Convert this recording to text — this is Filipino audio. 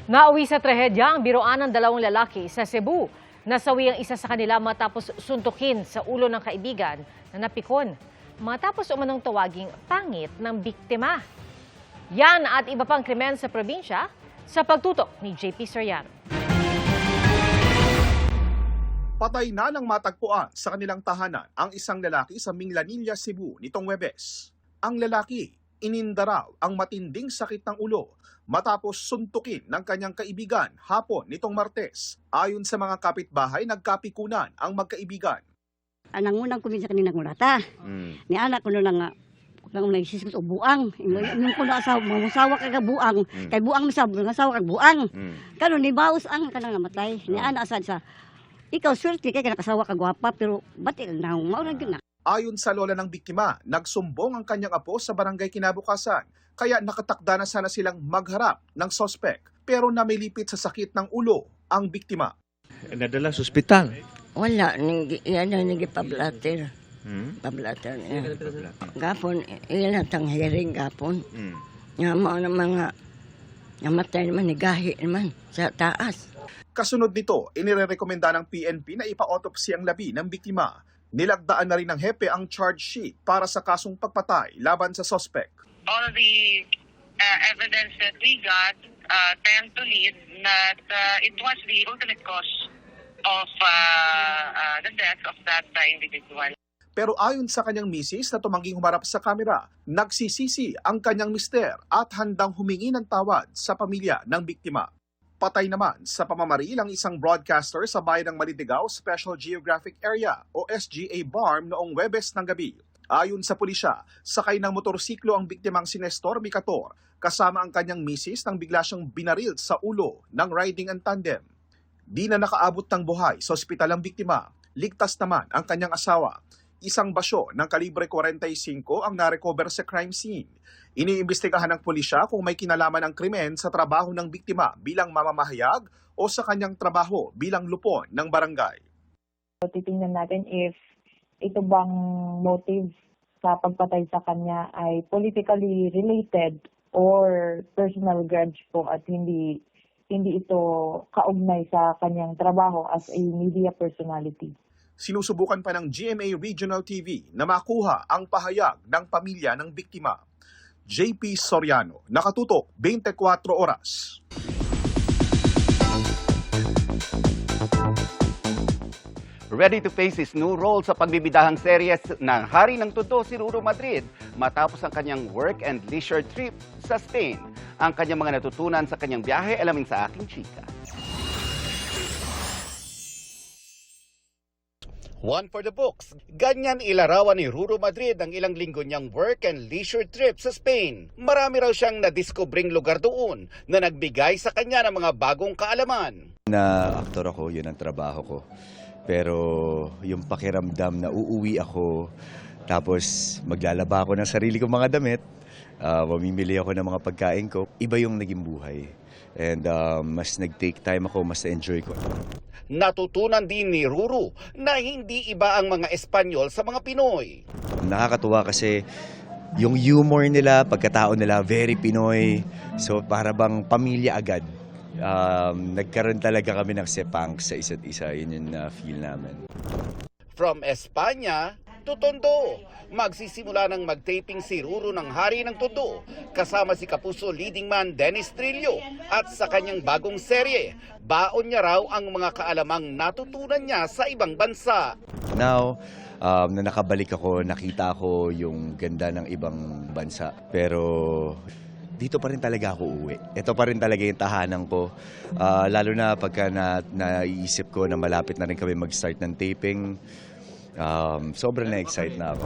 Nauwi sa trahedya ang biroan ng dalawang lalaki sa Cebu. Nasawi ang isa sa kanila matapos suntukin sa ulo ng kaibigan na napikon. Matapos umanong tawaging pangit ng biktima. Yan at iba pang krimen sa probinsya sa pagtutok ni JP Soriano. Patay na ng matagpuan sa kanilang tahanan ang isang lalaki sa Minglanilla, Cebu nitong Huwebes. Ang lalaki, ininda raw ang matinding sakit ng ulo matapos suntukin ng kanyang kaibigan hapon nitong Martes. Ayon sa mga kapitbahay, nagkapikunan ang magkaibigan. Anang unang kumin sa kaninang urata. Ni anak ko na nga kung nagsisikot o buang. Yung ko na asawa, mamusawa ka buang. Kay buang misab, asawa ka buang. Karon ni baos ang kanang namatay. Ni anak asad sa ikaw swerte kay nakasawa ka gwapa pero batil na maura gyud na. Ayon sa lola ng biktima, nagsumbong ang kanyang apo sa barangay kinabukasan. Kaya nakatakda na sana silang magharap ng sospek. Pero namilipit sa sakit ng ulo ang biktima. Nadala sa ospital. Wala, yan na nagipablater. Pablater niya. Gapon, iyan natang hearing gapon. Nga mo na mga namatay naman, nigahi naman sa taas. Kasunod nito, inirekomenda ng PNP na ipa-autopsy ang labi ng biktima. Nilagdaan na rin ng hepe ang charge sheet para sa kasong pagpatay laban sa sospek. All the evidence that we got tend to lead that it was the ultimate cause of the death of that individual. Pero ayon sa kanyang misis na tumangging humarap sa kamera, nagsisisi ang kanyang mister at handang humingi ng tawad sa pamilya ng biktima. Patay naman sa pamamaril ang isang broadcaster sa bayan ng Malindigao Special Geographic Area o SGA Barm noong Huwebes ng gabi. Ayon sa pulisya, sakay ng motorsiklo ang biktimang si Nestor Micator kasama ang kanyang misis nang bigla siyang binaril sa ulo ng riding and tandem. Di na nakaabot ng buhay sa ospital ang biktima. Ligtas naman ang kanyang asawa. Isang basyo ng kalibre 45 ang narecover sa crime scene. Iniimbestigahan ng pulisya kung may kinalaman ng krimen sa trabaho ng biktima bilang mamamahayag o sa kanyang trabaho bilang lupon ng barangay. Titingnan natin if ito bang motive sa pagpatay sa kanya ay politically related or personal grudge po at hindi ito kaugnay sa kanyang trabaho as a media personality. Sinusubukan pa ng GMA Regional TV na makuha ang pahayag ng pamilya ng biktima. JP Soriano, nakatutok 24 oras. Ready to face his new role sa pagbibidahang series ng Hari ng Todo si Ruro Madrid matapos ang kanyang work and leisure trip sa Spain. Ang kanyang mga natutunan sa kanyang biyahe, alamin sa aking chika. One for the books. Ganyan ilarawan ni Ruro Madrid ang ilang linggo niyang work and leisure trip sa Spain. Marami raw siyang nadiskobring lugar doon na nagbigay sa kanya ng mga bagong kaalaman. Na aktor ako, yun ang trabaho ko. Pero yung pakiramdam na uuwi ako, tapos maglalaba ako ng sarili kong mga damit, mamimili ako ng mga pagkain ko, iba yung naging buhay. And mas nag-take time ako, mas enjoy ko. Natutunan din ni Ruro na hindi iba ang mga Espanyol sa mga Pinoy. Nakakatuwa kasi yung humor nila, pagkatao nila, very Pinoy. So para bang pamilya agad. Nagkaroon talaga kami ng sepang sa isa't isa. Yun yung feel namin. From Espanya to Tondo, magsisimula ng mag-taping si Ruro ng Hari ng Tondo kasama si Kapuso leading man Dennis Trillo at sa kanyang bagong serye, baon niya raw ang mga kaalamang natutunan niya sa ibang bansa. Now, na nakabalik ako, nakita ko yung ganda ng ibang bansa. Pero dito pa rin talaga ako uuwi. Ito pa rin talaga yung tahanan ko. Lalo na pagka naiisip ko na malapit na rin kami mag-start ng taping. Sobrang na-excite na ako.